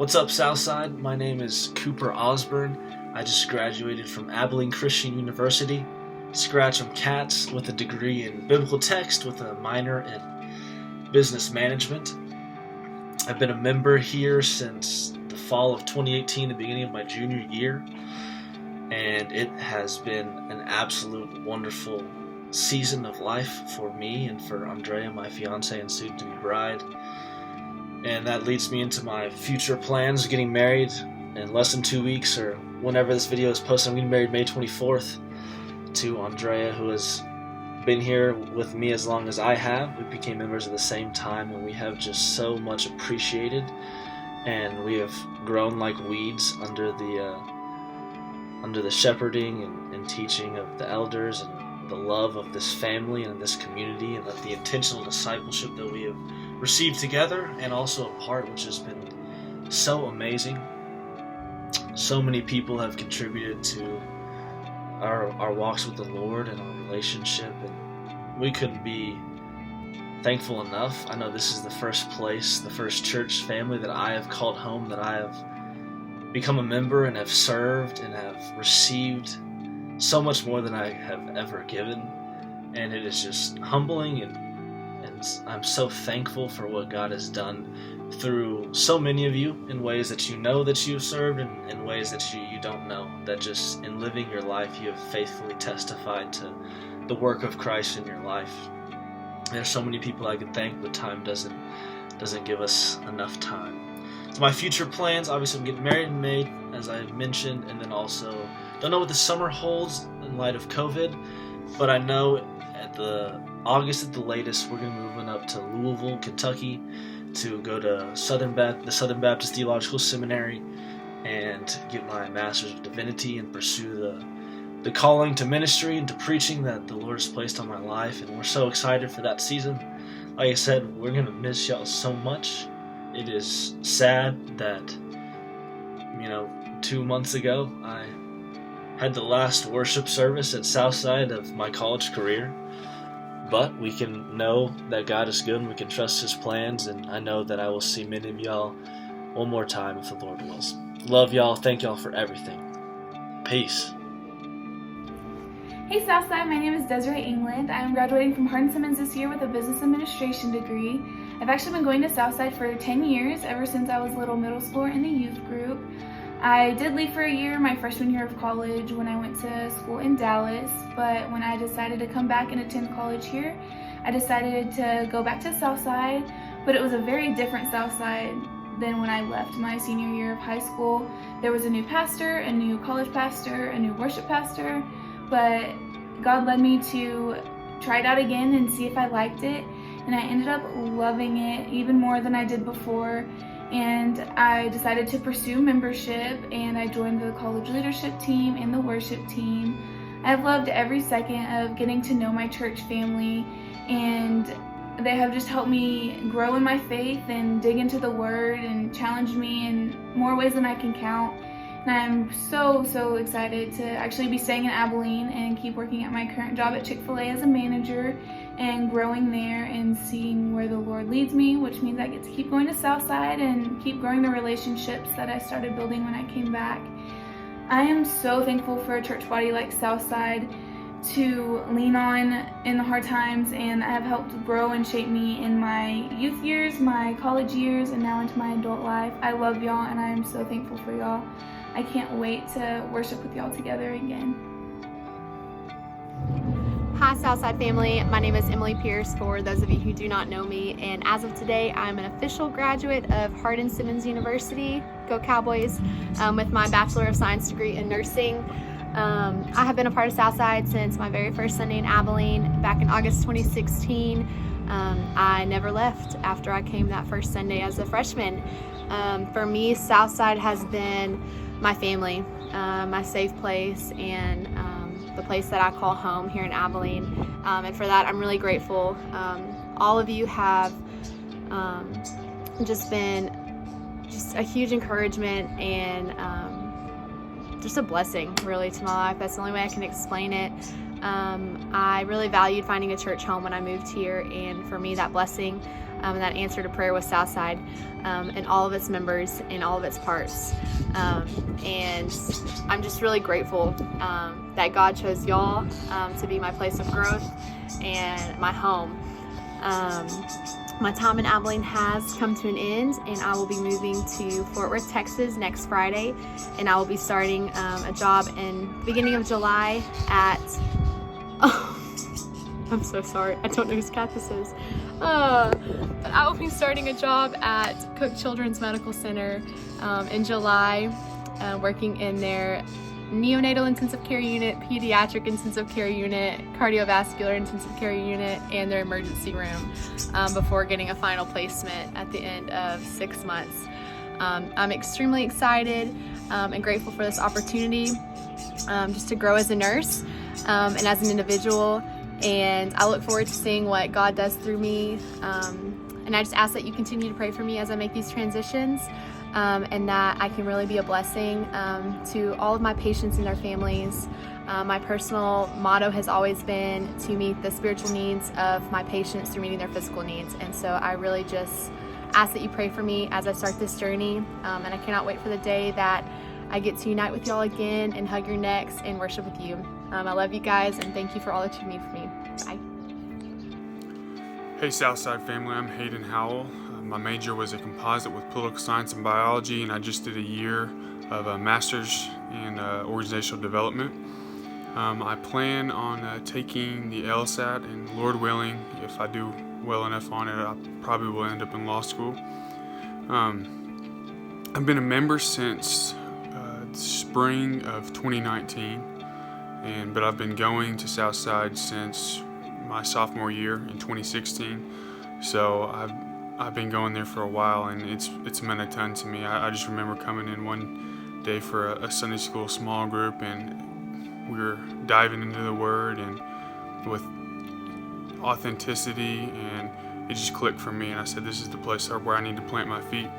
What's up, Southside? My name is Cooper Osburgh. I just graduated from Abilene Christian University. Scratch from Cats with a degree in biblical text with a minor in business management. I've been a member here since the fall of 2018, the beginning of my junior year, and it has been an absolute wonderful season of life for me and for Andrea, my fiance and soon-to-be bride. And that leads me into my future plans, getting married in less than 2 weeks, or whenever this video is posted. I'm getting married May 24th to Andrea, who has been here with me as long as I have. We became members at the same time, and we have just so much appreciated, and we have grown like weeds under the shepherding and teaching of the elders, and the love of this family and this community, and of the intentional discipleship that we have received together and also apart, which has been so amazing. So many people have contributed to our walks with the Lord and our relationship, and we couldn't be thankful enough. I know this is the first place, the first church family that I have called home, that I have become a member and have served and have received so much more than I have ever given, and it is just humbling, and I'm so thankful for what God has done through so many of you in ways that you know that you've served, and in ways that you don't know, that just in living your life you have faithfully testified to the work of Christ in your life. There's so many people I could thank, but time doesn't give us enough time. So my future plans, obviously I'm getting married in May, as I mentioned, and then also don't know what the summer holds in light of COVID, but I know at August at the latest, we're going to be moving up to Louisville, Kentucky, to go to the Southern Baptist Theological Seminary and get my Master's of Divinity and pursue the calling to ministry and to preaching that the Lord has placed on my life. And we're so excited for that season. Like I said, we're going to miss y'all so much. It is sad that, 2 months ago, I had the last worship service at Southside of my college career. But we can know that God is good, and we can trust His plans, and I know that I will see many of y'all one more time if the Lord wills. Love y'all. Thank y'all for everything. Peace. Hey Southside, my name is Desiree England. I'm graduating from Hardin Simmons this year with a business administration degree. I've actually been going to Southside for 10 years, ever since I was a little middle schooler in the youth group. I did leave for a year my freshman year of college when I went to school in Dallas, but when I decided to come back and attend college here, I decided to go back to Southside, but it was a very different Southside than when I left my senior year of high school. There was a new pastor, a new college pastor, a new worship pastor, but God led me to try it out again and see if I liked it, and I ended up loving it even more than I did before. And I decided to pursue membership, and I joined the college leadership team and the worship team. I've loved every second of getting to know my church family, and they have just helped me grow in my faith and dig into the Word and challenge me in more ways than I can count. And I'm so excited to actually be staying in Abilene and keep working at my current job at Chick-fil-A as a manager and growing there and seeing where the Lord leads me, which means I get to keep going to Southside and keep growing the relationships that I started building when I came back. I am so thankful for a church body like Southside to lean on in the hard times, and have helped grow and shape me in my youth years, my college years, and now into my adult life. I love y'all, and I am so thankful for y'all. I can't wait to worship with y'all together again. Hi Southside family, my name is Emily Pierce for those of you who do not know me, and as of today I'm an official graduate of Hardin Simmons University, go Cowboys, with my Bachelor of Science degree in nursing. I have been a part of Southside since my very first Sunday in Abilene back in August 2016. I never left after I came that first Sunday as a freshman. For me, Southside has been my family, my safe place, and the place that I call home here in Abilene, and for that I'm really grateful. All of you have just been a huge encouragement and just a blessing really to my life. That's the only way I can explain it. I really valued finding a church home when I moved here, and for me that blessing and that answer to prayer with Southside and all of its members and all of its parts. And I'm just really grateful that God chose y'all to be my place of growth and my home. My time in Abilene has come to an end, and I will be moving to Fort Worth, Texas next Friday, and I will be starting a job in beginning of July at I'm so sorry, I don't know whose cat this is. But I will be starting a job at Cook Children's Medical Center in July, working in their neonatal intensive care unit, pediatric intensive care unit, cardiovascular intensive care unit, and their emergency room before getting a final placement at the end of 6 months. I'm extremely excited and grateful for this opportunity just to grow as a nurse and as an individual, and I look forward to seeing what God does through me, and I just ask that you continue to pray for me as I make these transitions. And that I can really be a blessing to all of my patients and their families. My personal motto has always been to meet the spiritual needs of my patients through meeting their physical needs. And so I really just ask that you pray for me as I start this journey. And I cannot wait for the day that I get to unite with y'all again and hug your necks and worship with you. I love you guys, and thank you for all that you mean for me. Bye. Hey Southside family, I'm Hayden Howell. My major was a composite with political science and biology, and I just did a year of a master's in organizational development. I plan on taking the LSAT, and Lord willing, if I do well enough on it, I probably will end up in law school. I've been a member since spring of 2019, but I've been going to Southside since my sophomore year in 2016. So I've been going there for a while, and it's meant a ton to me. I just remember coming in one day for a Sunday school small group, and we were diving into the Word and with authenticity, and it just clicked for me, and I said, this is the place where I need to plant my feet.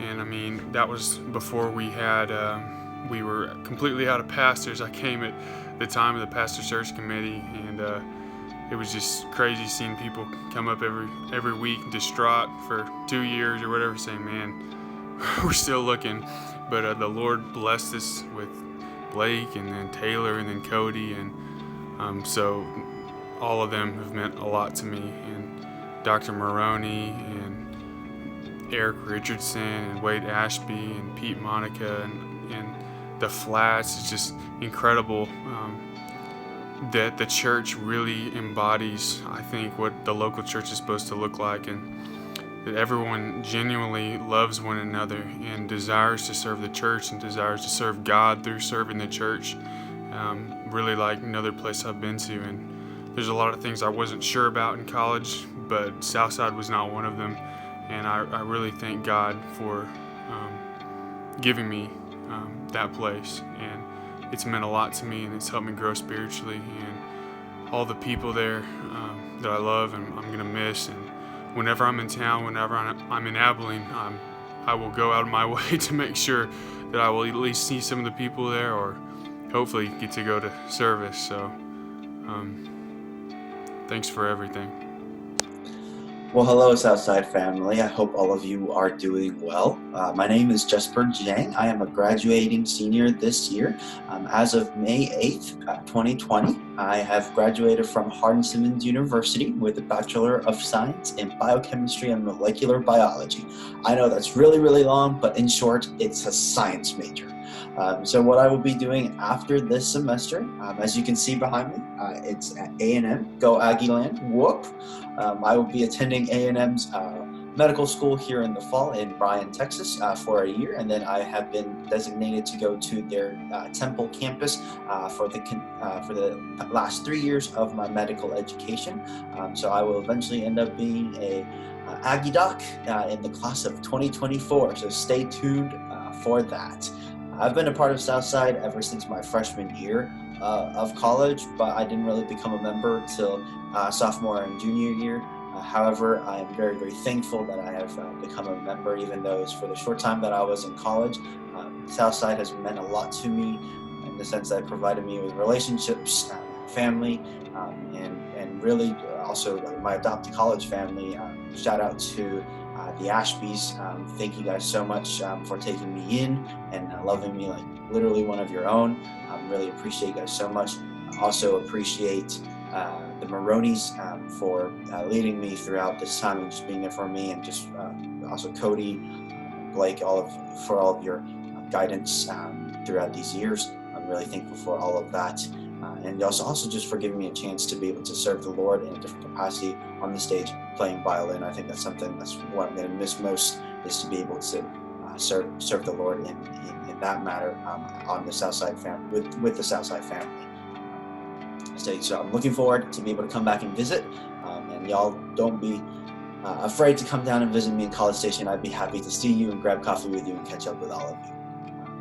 And I mean, that was before we were completely out of pastors. I came at the time of the pastor search committee, and it was just crazy seeing people come up every week distraught for 2 years or whatever, saying, man, we're still looking. But the Lord blessed us with Blake and then Taylor and then Cody, and so all of them have meant a lot to me, and Dr. Maroney and Eric Richardson and Wade Ashby and Pete Monica and the Flats. It's just incredible that the church really embodies, I think, what the local church is supposed to look like, and that everyone genuinely loves one another and desires to serve the church and desires to serve God through serving the church, really like another place I've been to. And there's a lot of things I wasn't sure about in college, but Southside was not one of them, and I really thank God for giving me that place, and it's meant a lot to me, and it's helped me grow spiritually, and all the people there that I love and I'm gonna miss. And whenever I'm in town, whenever I'm in Abilene, I will go out of my way to make sure that I will at least see some of the people there, or hopefully get to go to service. So thanks for everything. Well, hello, Southside family. I hope all of you are doing well. My name is Jesper Chang. I am a graduating senior this year. As of May 8th, 2020, I have graduated from Hardin-Simmons University with a Bachelor of Science in Biochemistry and Molecular Biology. I know that's really, really long, but in short, it's a science major. So what I will be doing after this semester, as you can see behind me, it's at A&M, Go Aggieland, whoop. I will be attending A&M's medical school here in the fall in Bryan, Texas for a year, and then I have been designated to go to their Temple campus for the last 3 years of my medical education. So I will eventually end up being a Aggie Doc in the class of 2024, so stay tuned for that. I've been a part of Southside ever since my freshman year of college, but I didn't really become a member till sophomore and junior year. However, I am very, very thankful that I have become a member, even though it's for the short time that I was in college. Southside has meant a lot to me in the sense that it provided me with relationships, family, and and really also my adopted college family. Shout out to the Ashbys. Thank you guys so much for taking me in and loving me like literally one of your own. Really appreciate you guys so much. Also appreciate the Maronis for leading me throughout this time and just being there for me, and just also Cody, Blake, for all of your guidance throughout these years. I'm really thankful for all of that. And also just for giving me a chance to be able to serve the Lord in a different capacity on the stage, playing violin. I think that's something that's what I'm going to miss most, is to be able to serve the Lord in that matter on the Southside family, with the Southside family stage. So I'm looking forward to be able to come back and visit. And y'all don't be afraid to come down and visit me in College Station. I'd be happy to see you and grab coffee with you and catch up with all of you.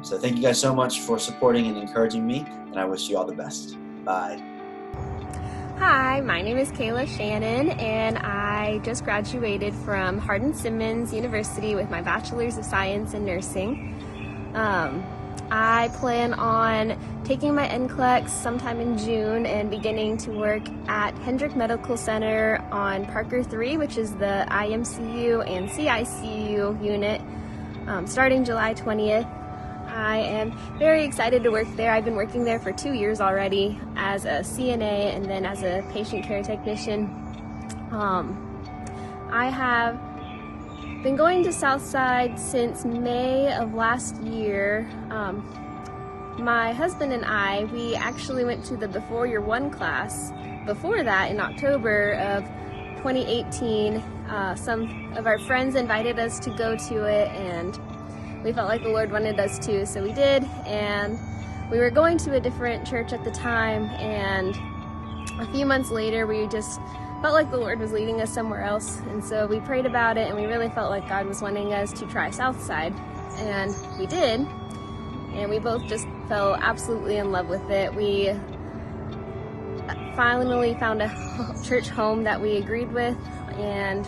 So thank you guys so much for supporting and encouraging me, and I wish you all the best. Bye. Hi, my name is Kayla Shannon, and I just graduated from Hayden Simmons University with my Bachelor's of Science in Nursing. I plan on taking my NCLEX sometime in June and beginning to work at Hendrick Medical Center on Parker 3, which is the IMCU and CICU unit, starting July 20th. I am very excited to work there. I've been working there for 2 years already as a CNA and then as a patient care technician. I have been going to Southside since May of last year. My husband and I, we actually went to the Before Your One class before that in October of 2018. Some of our friends invited us to go to it, and we felt like the Lord wanted us to, so we did. And we were going to a different church at the time, and a few months later we just felt like the Lord was leading us somewhere else, and so we prayed about it, and we really felt like God was wanting us to try Southside, and we did, and we both just fell absolutely in love with it. We finally found a church home that we agreed with and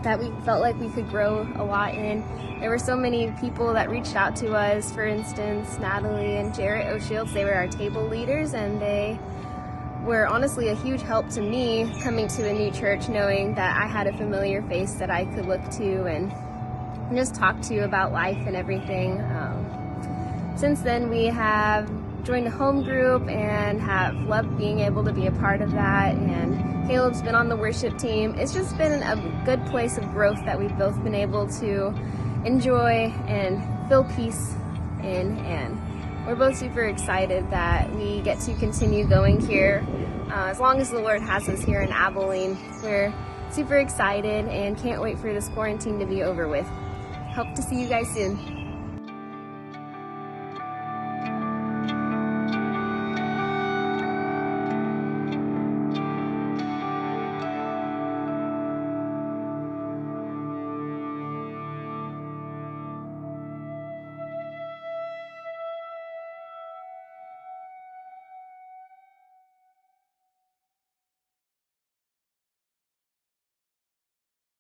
that we felt like we could grow a lot in. There were so many people that reached out to us. For instance, Natalie and Jarrett O'Shields, they were our table leaders, and they were honestly a huge help to me coming to a new church, knowing that I had a familiar face that I could look to and just talk to about life and everything. Since then, we have joined a home group and have loved being able to be a part of that, and Caleb's been on the worship team. It's just been a good place of growth that we've both been able to enjoy and feel peace in, and we're both super excited that we get to continue going here as long as the Lord has us here in Abilene. We're super excited and can't wait for this quarantine to be over with. Hope to see you guys soon.